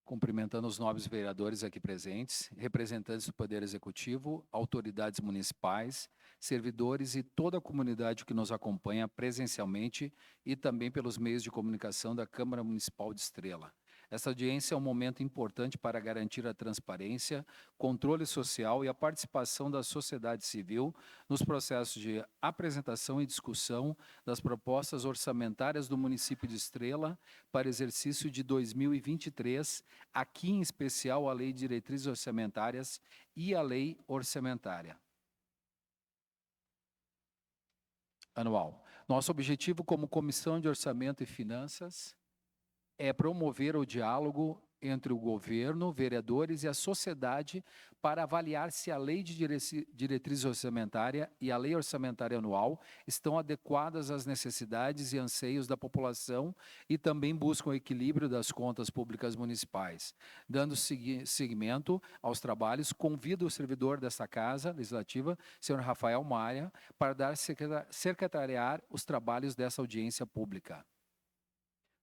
Cumprimentando os nobres vereadores aqui presentes, representantes do Poder Executivo, autoridades municipais, servidores e toda a comunidade que nos acompanha presencialmente e também pelos meios de comunicação da Câmara Municipal de Estrela. Esta audiência é um momento importante para garantir a transparência, controle social e a participação da sociedade civil nos processos de apresentação e discussão das propostas orçamentárias do município de Estrela para exercício de 2023, aqui em especial a Lei de Diretrizes Orçamentárias e a Lei Orçamentária Anual. Nosso objetivo como Comissão de Orçamento e Finanças é promover o diálogo entre o governo, vereadores e a sociedade para avaliar se a Lei de Diretriz Orçamentária e a Lei Orçamentária Anual estão adequadas às necessidades e anseios da população e também buscam o equilíbrio das contas públicas municipais. Dando seguimento aos trabalhos, convido o servidor desta Casa Legislativa, senhor Rafael Maia, para secretariar os trabalhos dessa audiência pública.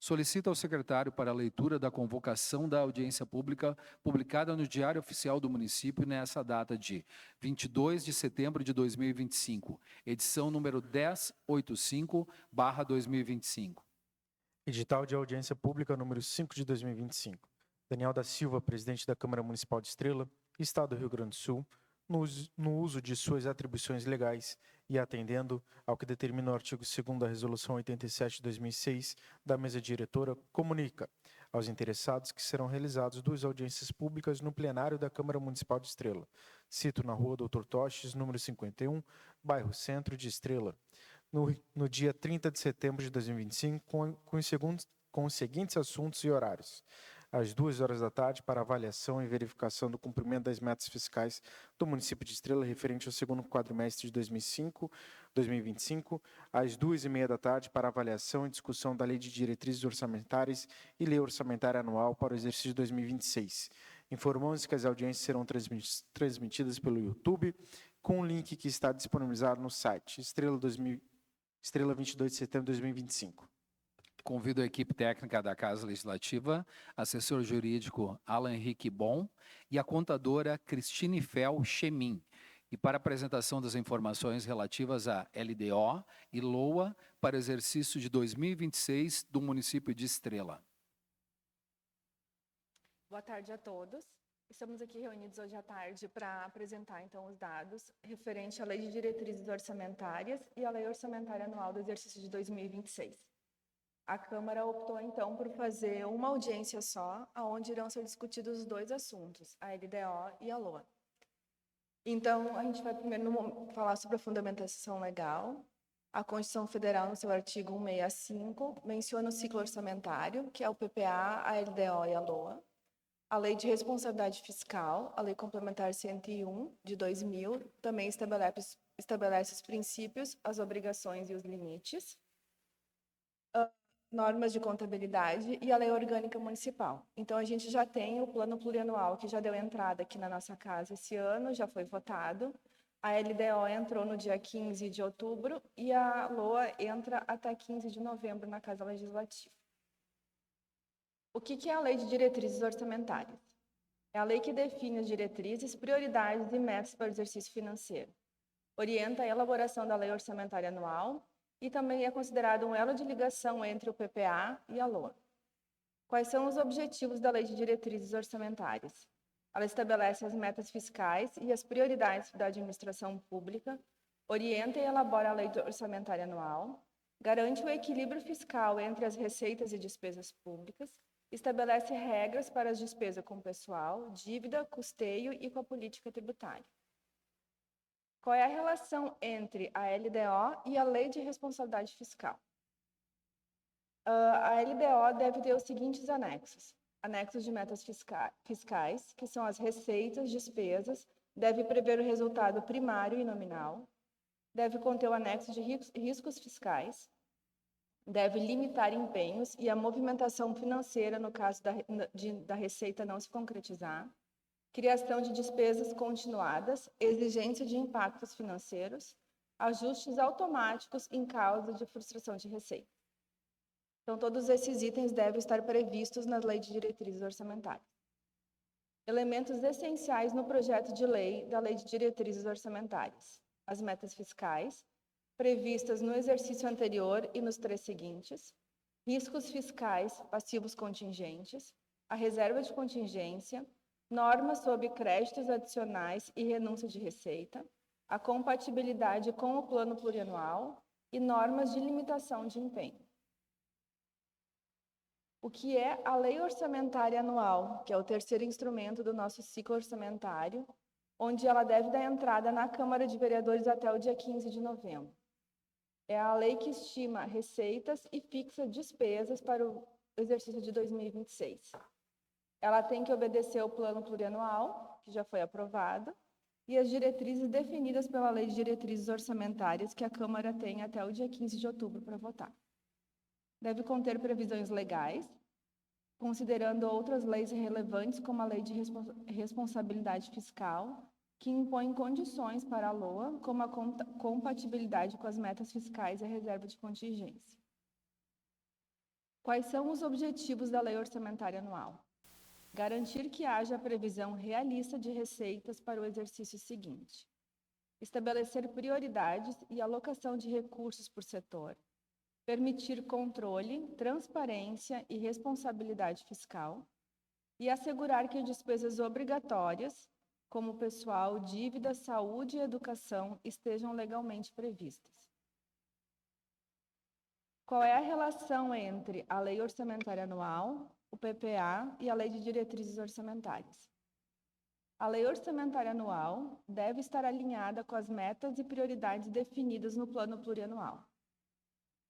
Solicita ao secretário para a leitura da convocação da audiência pública publicada no Diário Oficial do Município nessa data de 22 de setembro de 2025, edição número 1085/2025. Edital de audiência pública número 5 de 2025. Daniel da Silva, presidente da Câmara Municipal de Estrela, Estado do Rio Grande do Sul, no uso de suas atribuições legais e atendendo ao que determina o artigo 2º da Resolução 87 de 2006 da mesa diretora, comunica aos interessados que serão realizadas 2 audiências públicas no plenário da Câmara Municipal de Estrela. Cito na rua Doutor Toches, número 51, bairro Centro de Estrela, no dia 30 de setembro de 2025, com os seguintes assuntos e horários: às 14h para avaliação e verificação do cumprimento das metas fiscais do município de Estrela referente ao segundo quadrimestre de 2025, às 14h30 para avaliação e discussão da Lei de Diretrizes Orçamentárias e Lei Orçamentária Anual para o exercício de 2026. Informamos que as audiências serão transmitidas pelo YouTube, com o link que está disponibilizado no site Estrela 22 de setembro de 2025. Convido a equipe técnica da Casa Legislativa, assessor jurídico Alan Henrique Bon e a contadora Cristine Fel Chemin, e para apresentação das informações relativas à LDO e LOA para exercício de 2026 do município de Estrela. Boa tarde a todos. Estamos aqui reunidos hoje à tarde para apresentar, então, os dados referente à Lei de Diretrizes Orçamentárias e à Lei Orçamentária Anual do exercício de 2026. A Câmara optou, então, por fazer uma audiência só, onde irão ser discutidos os 2 assuntos, a LDO e a LOA. Então, a gente vai primeiro falar sobre a fundamentação legal. A Constituição Federal, no seu artigo 165, menciona o ciclo orçamentário, que é o PPA, a LDO e a LOA. A Lei de Responsabilidade Fiscal, a Lei Complementar 101, de 2000, também estabelece os princípios, as obrigações e os limites. Normas de contabilidade e a Lei Orgânica Municipal. Então, a gente já tem o Plano Plurianual, que já deu entrada aqui na nossa casa esse ano, já foi votado. A LDO entrou no dia 15 de outubro e a LOA entra até 15 de novembro na Casa Legislativa. O que é a Lei de Diretrizes Orçamentárias? É a lei que define as diretrizes, prioridades e metas para o exercício financeiro. Orienta a elaboração da Lei Orçamentária Anual e também é considerado um elo de ligação entre o PPA e a LOA. Quais são os objetivos da Lei de Diretrizes Orçamentárias? Ela estabelece as metas fiscais e as prioridades da administração pública, orienta e elabora a Lei Orçamentária Anual, garante o equilíbrio fiscal entre as receitas e despesas públicas, estabelece regras para as despesas com pessoal, dívida, custeio e com a política tributária. Qual é a relação entre a LDO e a Lei de Responsabilidade Fiscal? A LDO deve ter os seguintes anexos. Anexos de metas fiscais, que são as receitas, despesas, deve prever o resultado primário e nominal, deve conter o anexo de riscos fiscais, deve limitar empenhos e a movimentação financeira no caso da receita não se concretizar, criação de despesas continuadas, exigência de impactos financeiros, ajustes automáticos em causa de frustração de receita. Então, todos esses itens devem estar previstos nas leis de diretrizes orçamentárias. Elementos essenciais no projeto de lei da Lei de Diretrizes Orçamentárias. As metas fiscais, previstas no exercício anterior e nos 3 seguintes. Riscos fiscais, passivos contingentes. A reserva de contingência. Normas sobre créditos adicionais e renúncia de receita. A compatibilidade com o plano plurianual. E normas de limitação de empenho. O que é a Lei Orçamentária Anual, que é o terceiro instrumento do nosso ciclo orçamentário, onde ela deve dar entrada na Câmara de Vereadores até o dia 15 de novembro. É a lei que estima receitas e fixa despesas para o exercício de 2026. Ela tem que obedecer ao plano plurianual, que já foi aprovado, e as diretrizes definidas pela Lei de Diretrizes Orçamentárias, que a Câmara tem até o dia 15 de outubro para votar. Deve conter previsões legais, considerando outras leis relevantes, como a Lei de Responsabilidade Fiscal, que impõe condições para a LOA, como a compatibilidade com as metas fiscais e a reserva de contingência. Quais são os objetivos da Lei Orçamentária Anual? Garantir que haja previsão realista de receitas para o exercício seguinte. Estabelecer prioridades e alocação de recursos por setor. Permitir controle, transparência e responsabilidade fiscal e assegurar que despesas obrigatórias, como pessoal, dívida, saúde e educação, estejam legalmente previstas. Qual é a relação entre a Lei Orçamentária Anual, o PPA e a Lei de Diretrizes Orçamentárias? A Lei Orçamentária Anual deve estar alinhada com as metas e prioridades definidas no Plano Plurianual.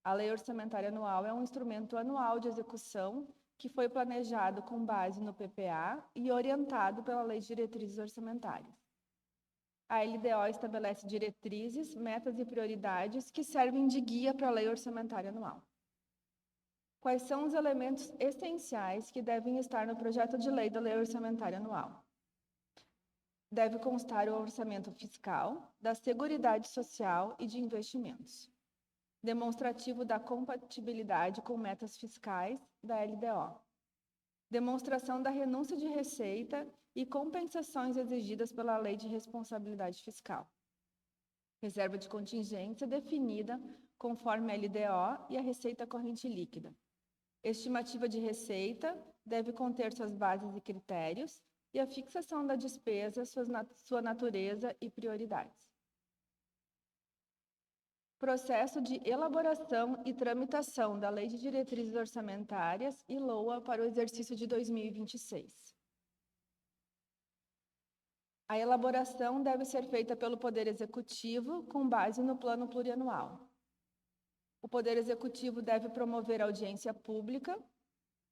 A Lei Orçamentária Anual é um instrumento anual de execução que foi planejado com base no PPA e orientado pela Lei de Diretrizes Orçamentárias. A LDO estabelece diretrizes, metas e prioridades que servem de guia para a Lei Orçamentária Anual. Quais são os elementos essenciais que devem estar no projeto de lei da Lei Orçamentária Anual? Deve constar o orçamento fiscal, da Seguridade Social e de investimentos. Demonstrativo da compatibilidade com metas fiscais da LDO. Demonstração da renúncia de receita e compensações exigidas pela Lei de Responsabilidade Fiscal. Reserva de contingência definida conforme a LDO e a receita corrente líquida. Estimativa de receita deve conter suas bases e critérios e a fixação da despesa, sua natureza e prioridades. Processo de elaboração e tramitação da Lei de Diretrizes Orçamentárias e LOA para o exercício de 2026. A elaboração deve ser feita pelo Poder Executivo com base no Plano Plurianual. O Poder Executivo deve promover audiência pública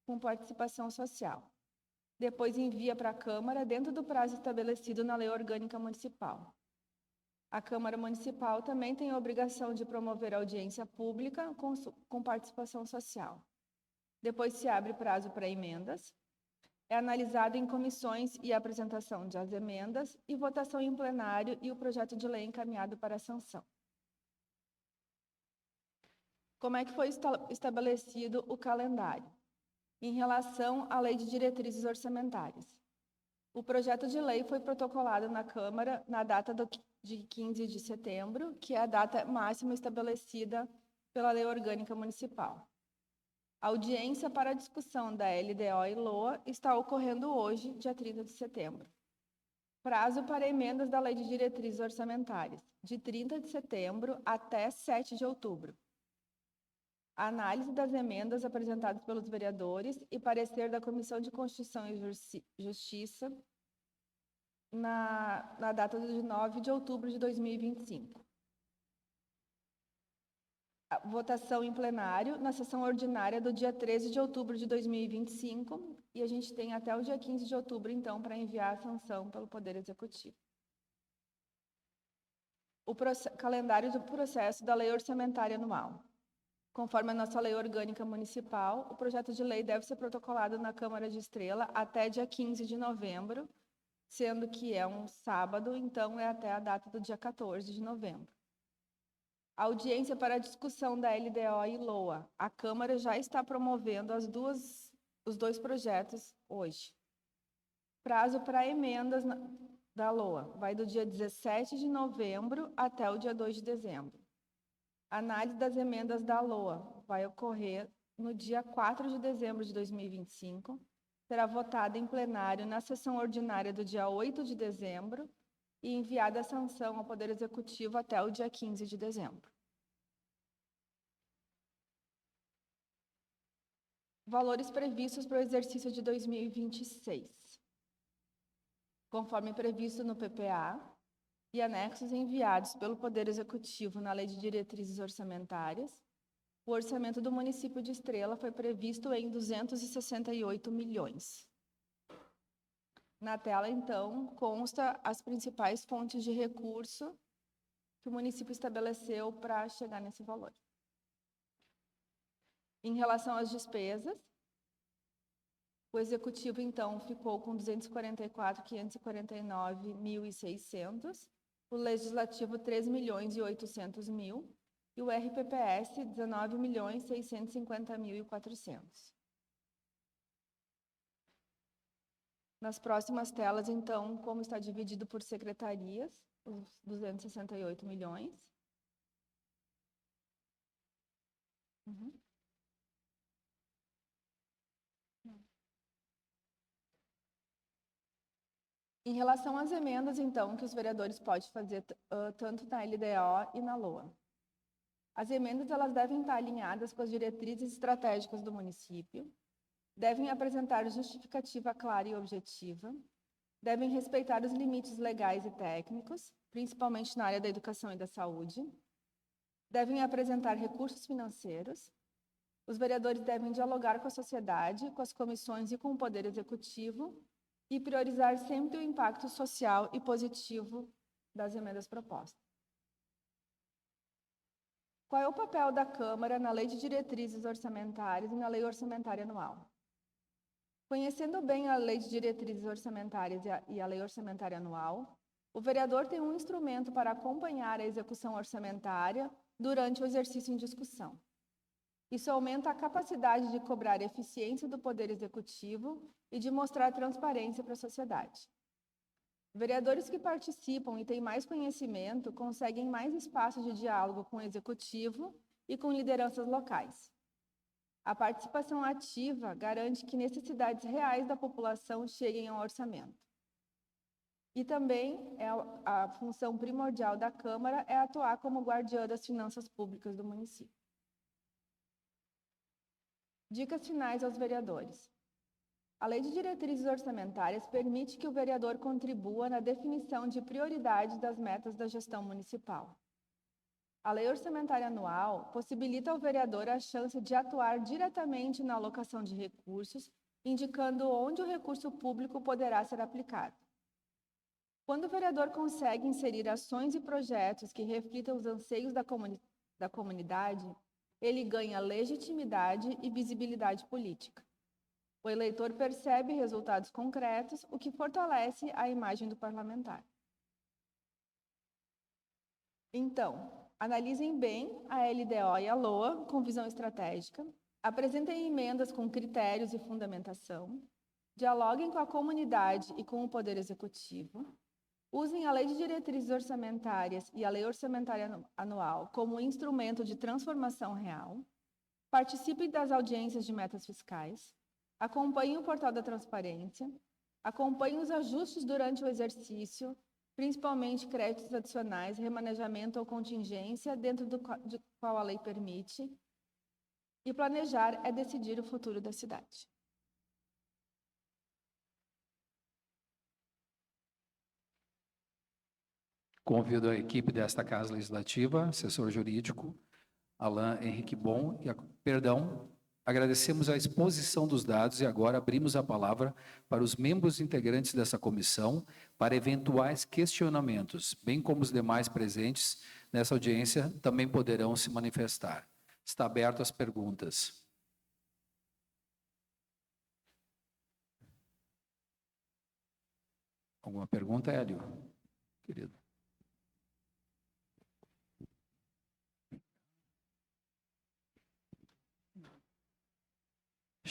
com participação social. Depois envia para a Câmara dentro do prazo estabelecido na Lei Orgânica Municipal. A Câmara Municipal também tem a obrigação de promover audiência pública com participação social. Depois se abre prazo para emendas, é analisado em comissões e apresentação das emendas e votação em plenário e o projeto de lei encaminhado para a sanção. Como é que foi estabelecido o calendário? Em relação à Lei de Diretrizes Orçamentárias. O projeto de lei foi protocolado na Câmara na data de 15 de setembro, que é a data máxima estabelecida pela Lei Orgânica Municipal. A audiência para a discussão da LDO e LOA está ocorrendo hoje, dia 30 de setembro. Prazo para emendas da Lei de Diretrizes Orçamentárias, de 30 de setembro até 7 de outubro. A análise das emendas apresentadas pelos vereadores e parecer da Comissão de Constituição e Justiça na data de 9 de outubro de 2025. A votação em plenário na sessão ordinária do dia 13 de outubro de 2025 e a gente tem até o dia 15 de outubro, então, para enviar a sanção pelo Poder Executivo. O calendário do processo da Lei Orçamentária Anual. Conforme a nossa Lei Orgânica Municipal, o projeto de lei deve ser protocolado na Câmara de Estrela até dia 15 de novembro, sendo que é um sábado, então é até a data do dia 14 de novembro. Audiência para a discussão da LDO e LOA. A Câmara já está promovendo os dois projetos hoje. Prazo para emendas da LOA vai do dia 17 de novembro até o dia 2 de dezembro. Análise das emendas da LOA vai ocorrer no dia 4 de dezembro de 2025. Será votada em plenário na sessão ordinária do dia 8 de dezembro e enviada a sanção ao Poder Executivo até o dia 15 de dezembro. Valores previstos para o exercício de 2026. Conforme previsto no PPA e anexos enviados pelo Poder Executivo na Lei de Diretrizes Orçamentárias, o orçamento do município de Estrela foi previsto em 268 milhões. Na tela, então, consta as principais fontes de recurso que o município estabeleceu para chegar nesse valor. Em relação às despesas, o Executivo, então, ficou com 244.549.600, o Legislativo 3.800.000 e o RPPS 19.650.400. Nas próximas telas, então, como está dividido por secretarias, os 268 milhões. Em relação às emendas, então, que os vereadores podem fazer tanto na LDO e na LOA. As emendas elas devem estar alinhadas com as diretrizes estratégicas do município, devem apresentar justificativa clara e objetiva, devem respeitar os limites legais e técnicos, principalmente na área da educação e da saúde, devem apresentar recursos financeiros, os vereadores devem dialogar com a sociedade, com as comissões e com o Poder Executivo e priorizar sempre o impacto social e positivo das emendas propostas. Qual é o papel da Câmara na Lei de Diretrizes Orçamentárias e na Lei Orçamentária Anual? Conhecendo bem a Lei de Diretrizes Orçamentárias e a Lei Orçamentária Anual, o vereador tem um instrumento para acompanhar a execução orçamentária durante o exercício em discussão. Isso aumenta a capacidade de cobrar eficiência do Poder Executivo e de mostrar transparência para a sociedade. Vereadores que participam e têm mais conhecimento conseguem mais espaço de diálogo com o Executivo e com lideranças locais. A participação ativa garante que necessidades reais da população cheguem ao orçamento. E também a função primordial da Câmara é atuar como guardiã das finanças públicas do município. Dicas finais aos vereadores. A Lei de Diretrizes Orçamentárias permite que o vereador contribua na definição de prioridades das metas da gestão municipal. A Lei Orçamentária Anual possibilita ao vereador a chance de atuar diretamente na alocação de recursos, indicando onde o recurso público poderá ser aplicado. Quando o vereador consegue inserir ações e projetos que reflitam os anseios da comunidade, ele ganha legitimidade e visibilidade política. O eleitor percebe resultados concretos, o que fortalece a imagem do parlamentar. Então, analisem bem a LDO e a LOA com visão estratégica, apresentem emendas com critérios e fundamentação, dialoguem com a comunidade e com o Poder Executivo, usem a Lei de Diretrizes Orçamentárias e a Lei Orçamentária Anual como instrumento de transformação real, participem das audiências de metas fiscais, acompanhem o portal da transparência, acompanhem os ajustes durante o exercício, principalmente créditos adicionais, remanejamento ou contingência, dentro do qual a lei permite, e planejar é decidir o futuro da cidade. Convido a equipe desta Casa Legislativa, assessor jurídico, Alain Henrique Bon, agradecemos a exposição dos dados e agora abrimos a palavra para os membros integrantes dessa comissão para eventuais questionamentos, bem como os demais presentes nessa audiência também poderão se manifestar. Está aberto às perguntas. Alguma pergunta, Hélio? Querido.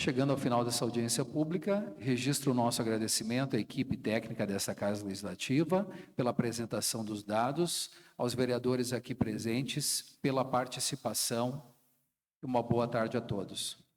Chegando ao final dessa audiência pública, registro o nosso agradecimento à equipe técnica dessa Casa Legislativa pela apresentação dos dados, aos vereadores aqui presentes pela participação. Uma boa tarde a todos.